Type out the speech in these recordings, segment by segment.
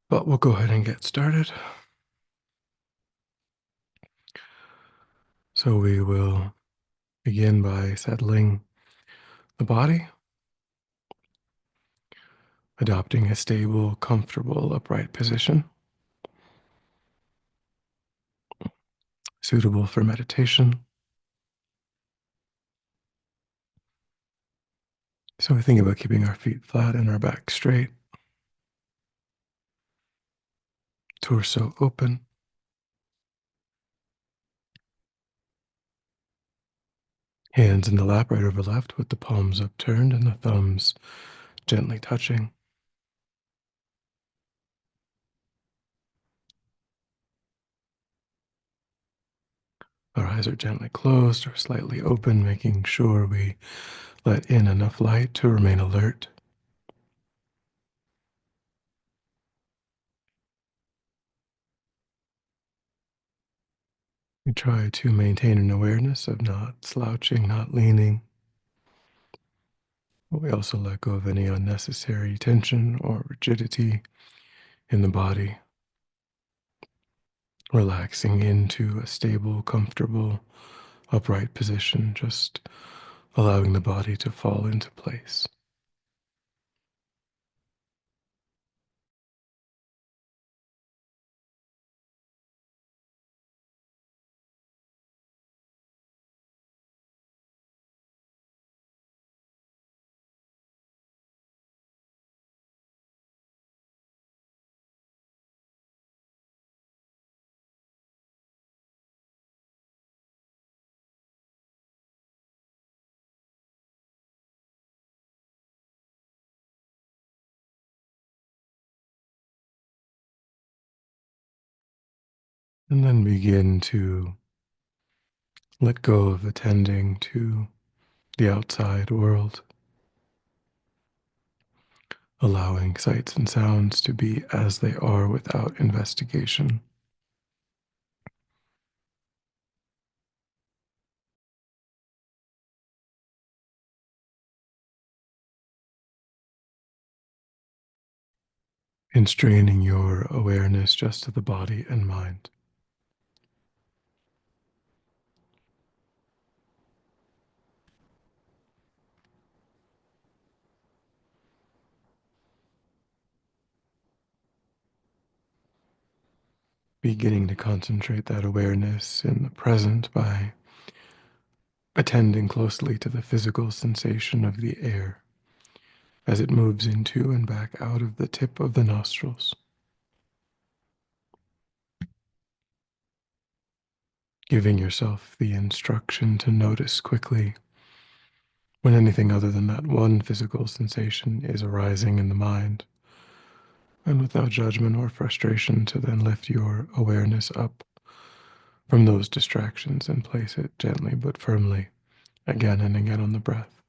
But we'll go ahead and get started. So we will begin by settling the body, adopting a stable, comfortable, upright position suitable for meditation. So we think about keeping our feet flat and our back straight, torso open, hands in the lap right over left with the palms upturned and the thumbs gently touching. Our eyes are gently closed or slightly open, making sure we let in enough light to remain alert. We try to maintain an awareness of not slouching, not leaning. But we also let go of any unnecessary tension or rigidity in the body, relaxing into a stable, comfortable, upright position, just allowing the body to fall into place. And then begin to let go of attending to the outside world, allowing sights and sounds to be as they are without investigation. Constraining your awareness just to the body and mind. Beginning to concentrate that awareness in the present by attending closely to the physical sensation of the air as it moves into and back out of the tip of the nostrils. Giving yourself the instruction to notice quickly when anything other than that one physical sensation is arising in the mind, and without judgment or frustration to then lift your awareness up from those distractions and place it gently but firmly again and again on the breath.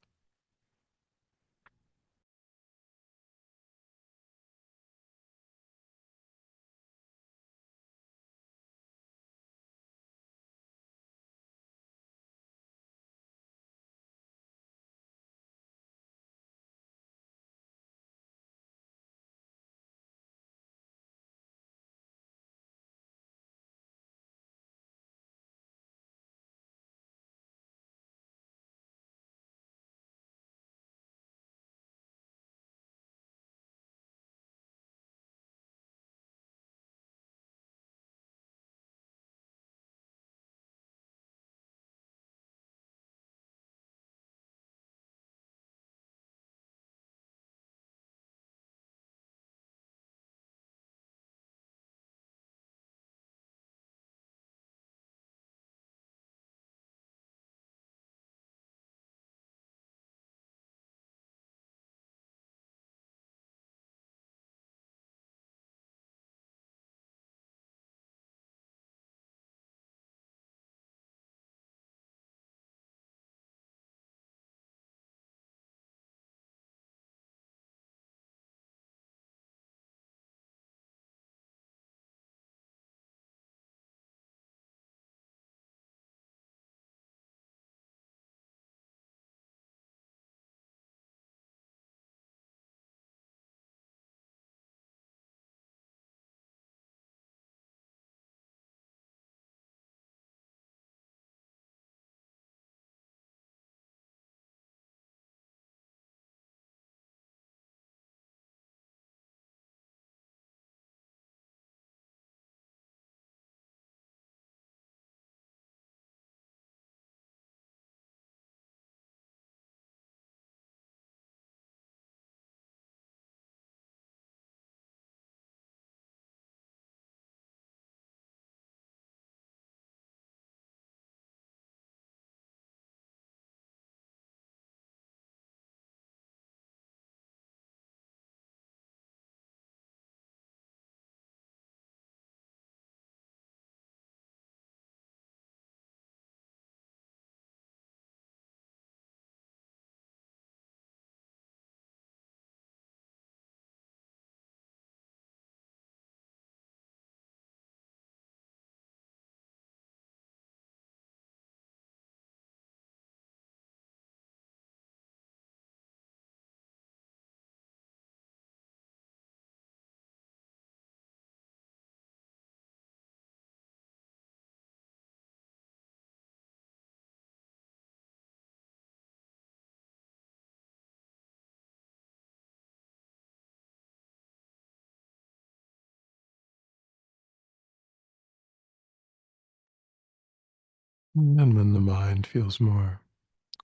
And when the mind feels more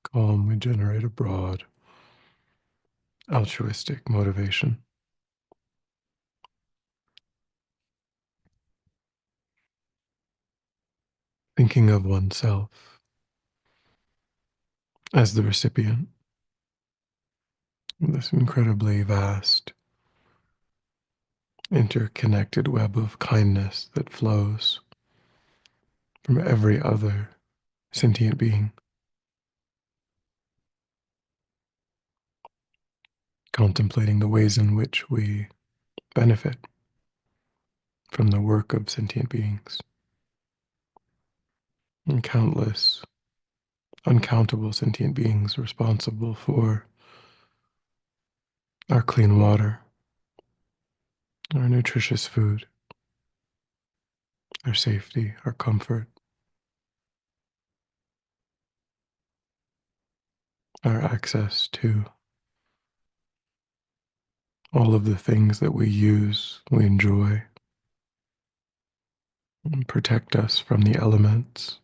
calm, we generate a broad, altruistic motivation, thinking of oneself as the recipient of this incredibly vast, interconnected web of kindness that flows from every other sentient being, contemplating the ways in which we benefit from the work of sentient beings and countless, uncountable sentient beings responsible for our clean water, our nutritious food, our safety, our comfort, our access to all of the things that we use, we enjoy, and protect us from the elements.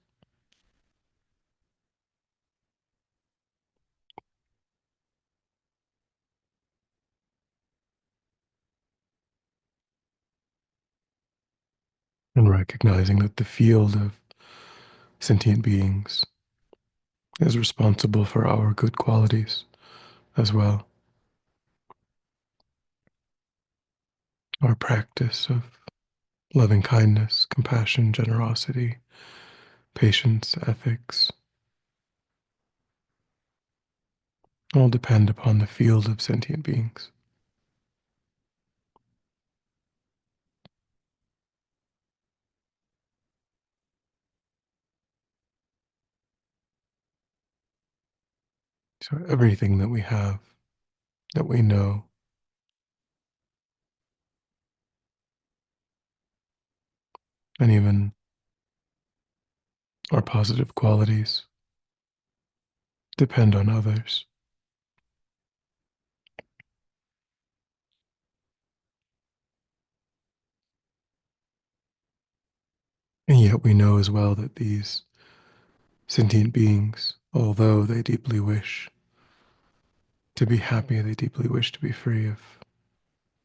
And recognizing that the field of sentient beings is responsible for our good qualities as well. Our practice of loving kindness, compassion, generosity, patience, ethics, all depend upon the field of sentient beings. So everything that we have, that we know, and even our positive qualities depend on others. And yet we know as well that these sentient beings, although they deeply wish to be happy, they deeply wish to be free of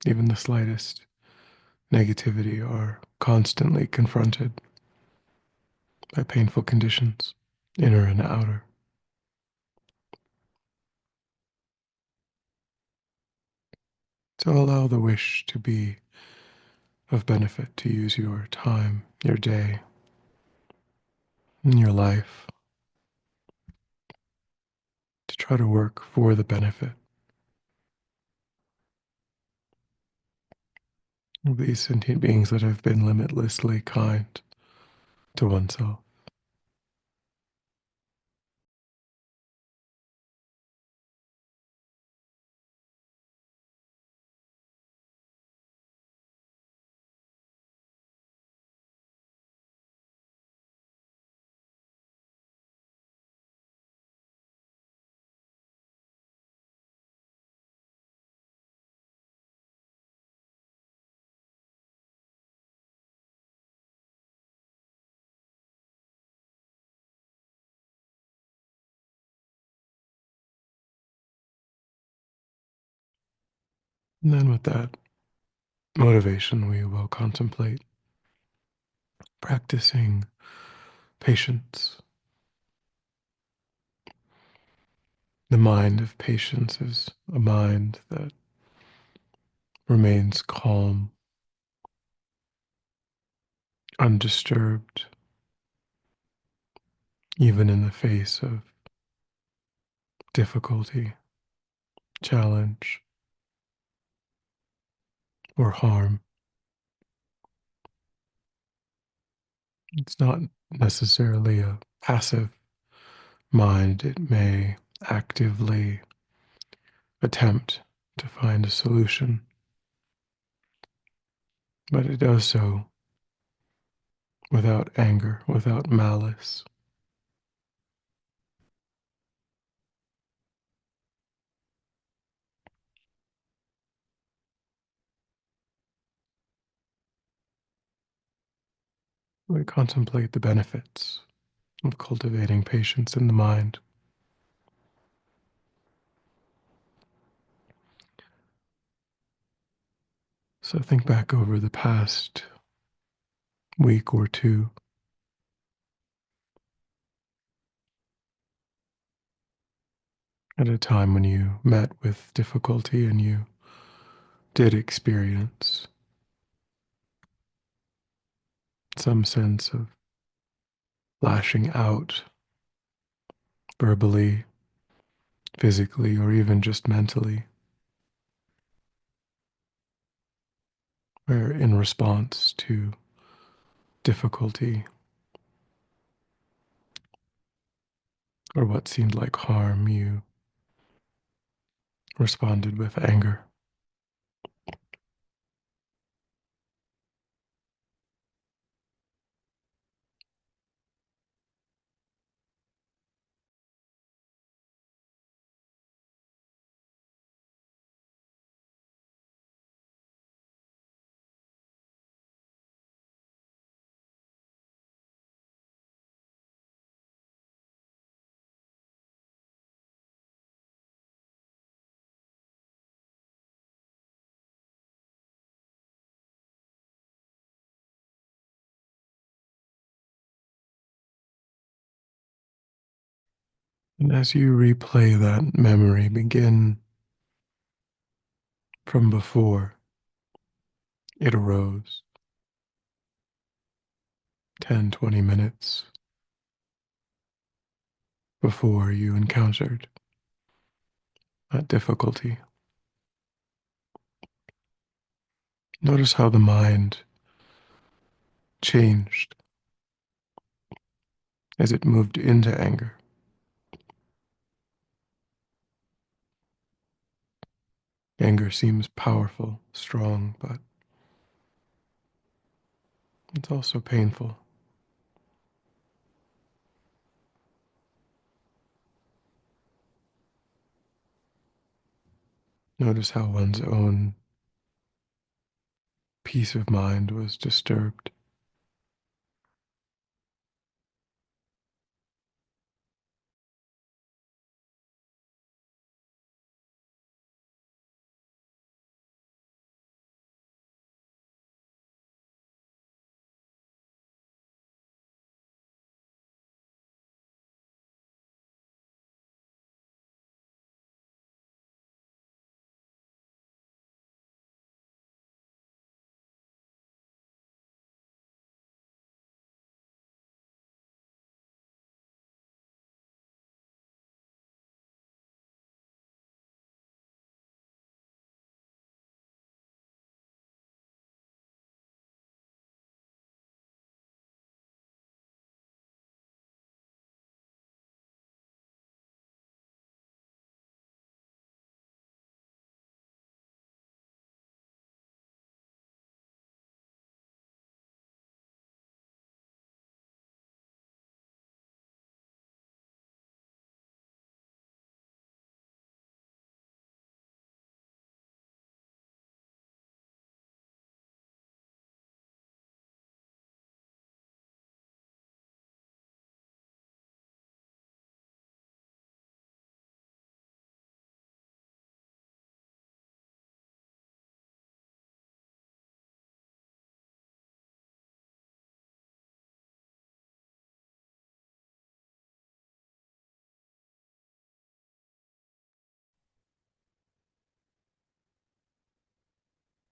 even the slightest negativity, are constantly confronted by painful conditions, inner and outer. So allow the wish to be of benefit, to use your time, your day, and your life to try to work for the benefit of these sentient beings that have been limitlessly kind to oneself. And then with that motivation, we will contemplate practicing patience. The mind of patience is a mind that remains calm, undisturbed, even in the face of difficulty, challenge, or harm. It's not necessarily a passive mind. It may actively attempt to find a solution, but it does so without anger, without malice. We contemplate the benefits of cultivating patience in the mind. So think back over the past week or two at a time when you met with difficulty and you did experience some sense of lashing out verbally, physically, or even just mentally, or in response to difficulty or what seemed like harm, you responded with anger. And as you replay that memory, begin from before it arose, 10, 20 minutes before you encountered that difficulty. Notice how the mind changed as it moved into anger. Anger seems powerful, strong, but it's also painful. Notice how one's own peace of mind was disturbed.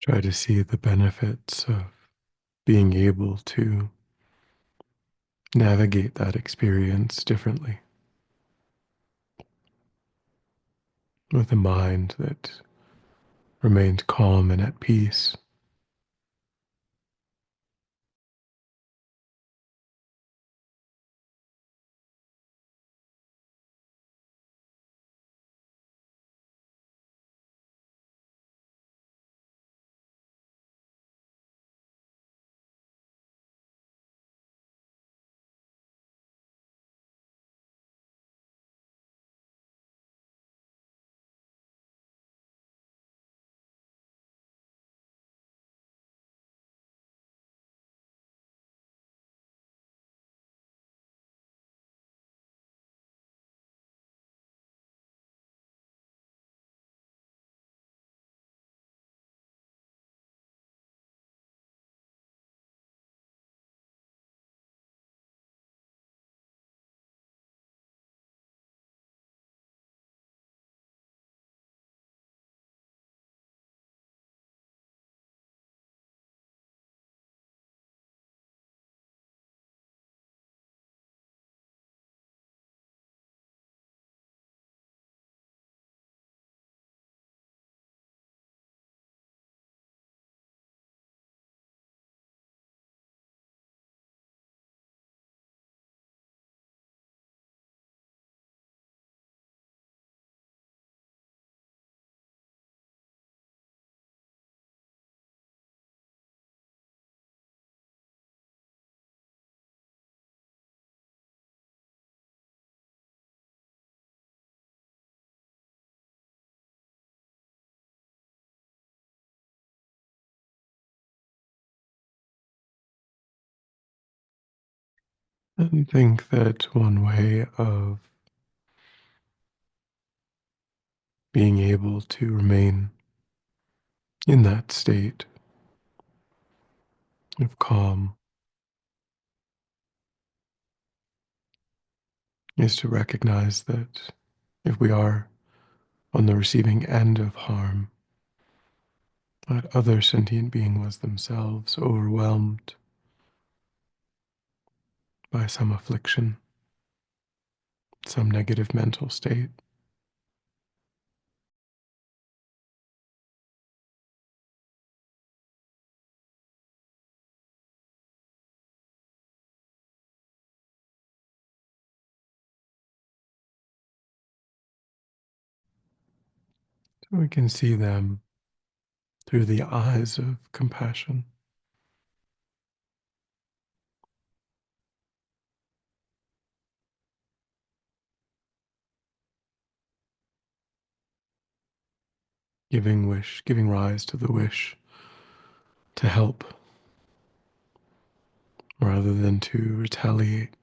Try to see the benefits of being able to navigate that experience differently with a mind that remained calm and at peace. And think that one way of being able to remain in that state of calm is to recognize that if we are on the receiving end of harm, that other sentient being was themselves overwhelmed by some affliction, some negative mental state. So we can see them through the eyes of compassion, giving rise to the wish to help rather than to retaliate.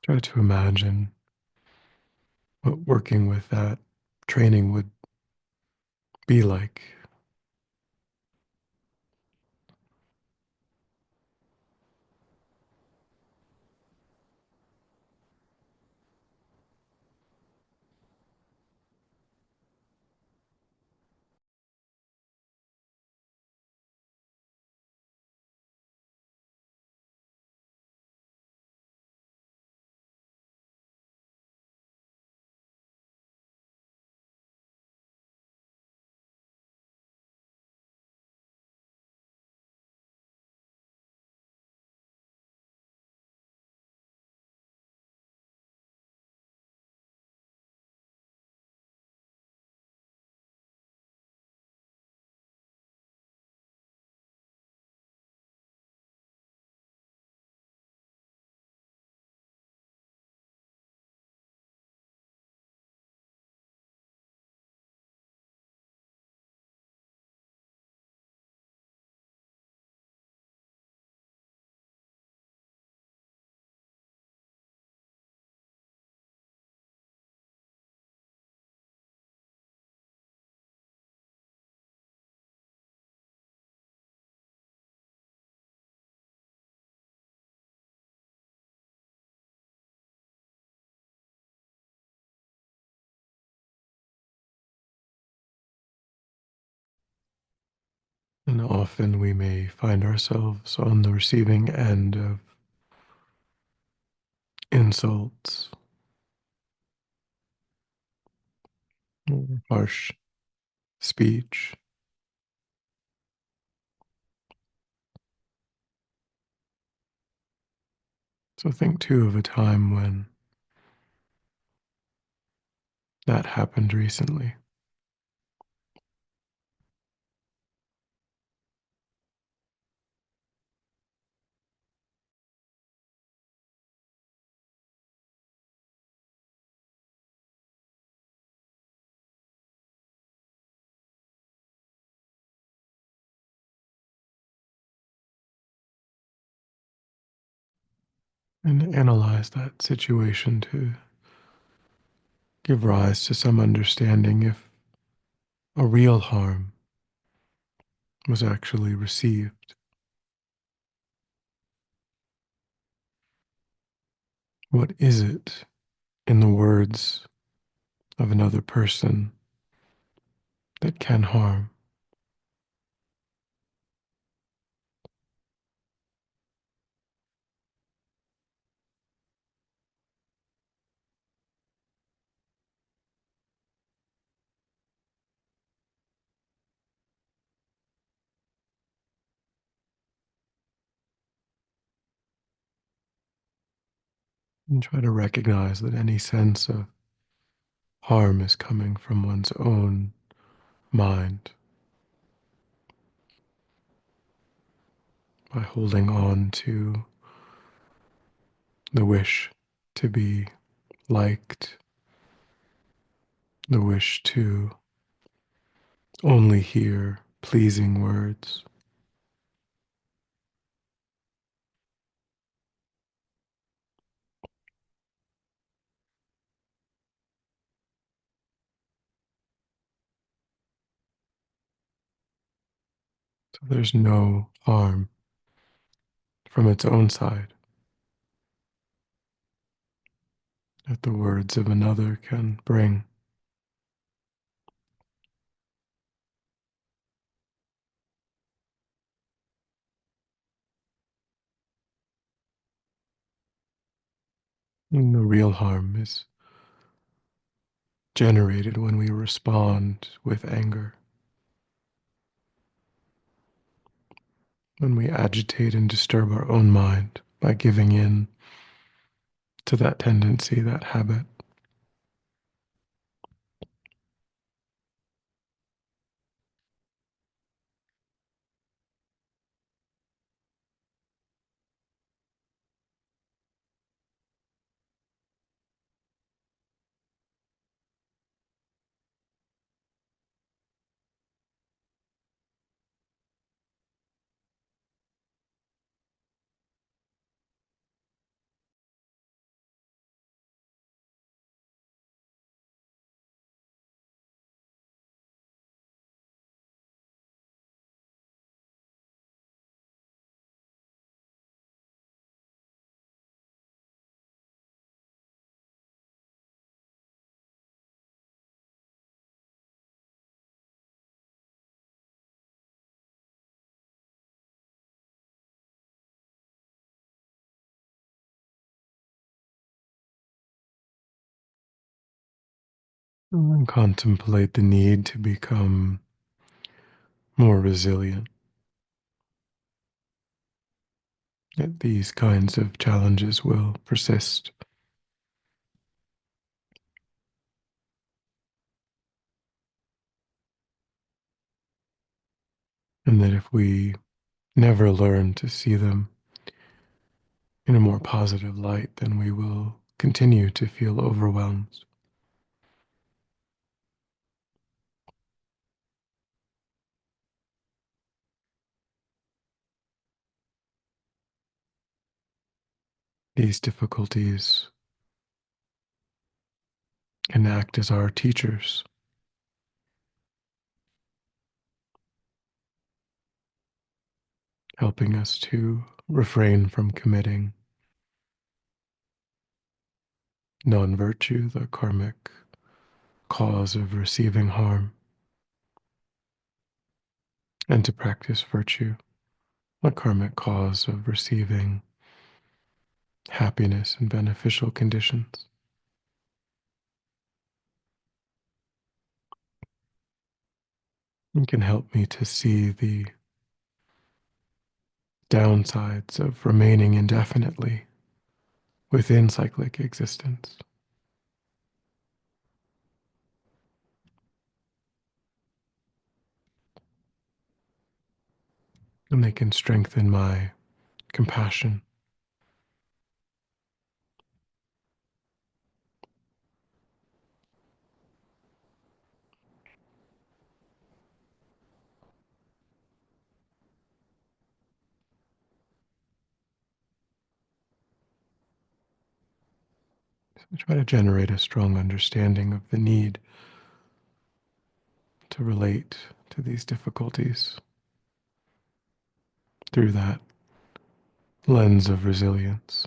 Try to imagine what working with that training would be like. And often we may find ourselves on the receiving end of insults or harsh speech. So think too of a time when that happened recently. And analyze that situation to give rise to some understanding if a real harm was actually received. What is it in the words of another person that can harm? And try to recognize that any sense of harm is coming from one's own mind, by holding on to the wish to be liked, the wish to only hear pleasing words. So there's no harm from its own side that the words of another can bring. And the real harm is generated when we respond with anger, when we agitate and disturb our own mind by giving in to that tendency, that habit. And contemplate the need to become more resilient. That these kinds of challenges will persist, and that if we never learn to see them in a more positive light, then we will continue to feel overwhelmed. These difficulties can act as our teachers, helping us to refrain from committing non virtue, the karmic cause of receiving harm, and to practice virtue, the karmic cause of receiving happiness and beneficial conditions. It can help me to see the downsides of remaining indefinitely within cyclic existence. And they can strengthen my compassion. I try to generate a strong understanding of the need to relate to these difficulties through that lens of resilience.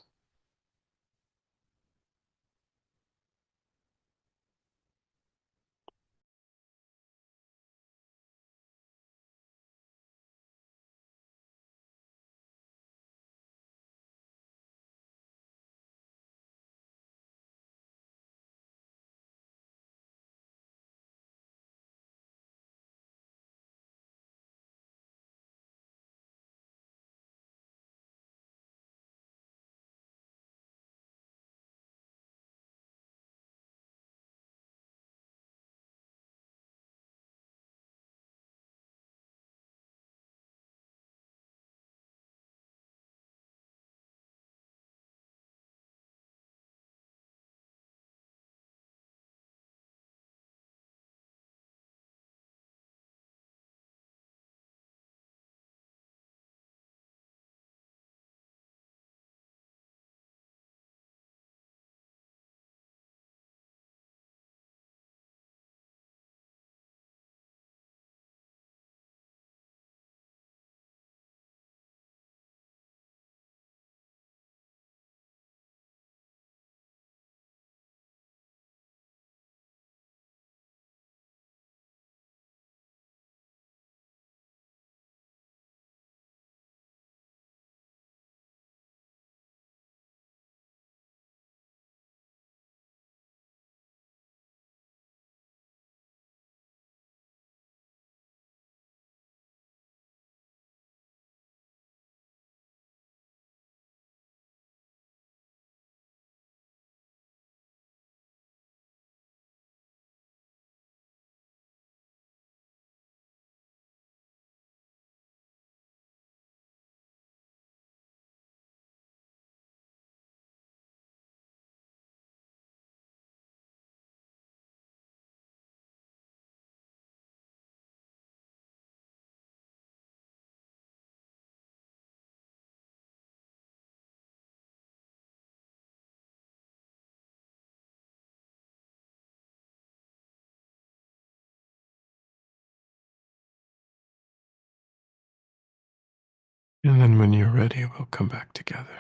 And then when you're ready, we'll come back together.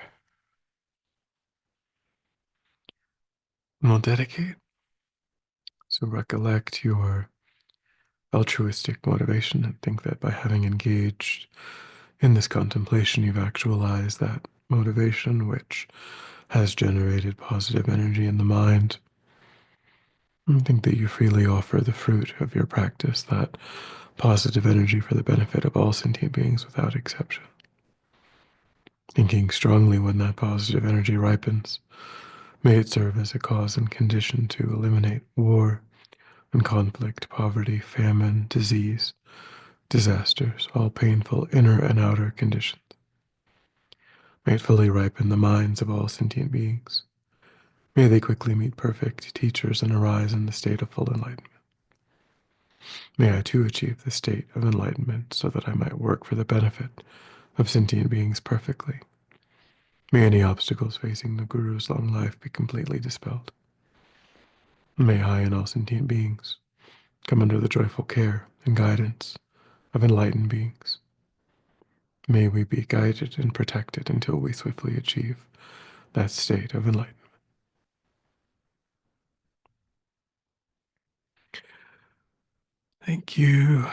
And we'll dedicate. So recollect your altruistic motivation and think that by having engaged in this contemplation, you've actualized that motivation, which has generated positive energy in the mind. And think that you freely offer the fruit of your practice, that positive energy for the benefit of all sentient beings without exception. Thinking strongly when that positive energy ripens, may it serve as a cause and condition to eliminate war and conflict, poverty, famine, disease, disasters, all painful inner and outer conditions. May it fully ripen the minds of all sentient beings. May they quickly meet perfect teachers and arise in the state of full enlightenment. May I too achieve the state of enlightenment so that I might work for the benefit of sentient beings perfectly. May any obstacles facing the Guru's long life be completely dispelled. May I and all sentient beings come under the joyful care and guidance of enlightened beings. May we be guided and protected until we swiftly achieve that state of enlightenment. Thank you.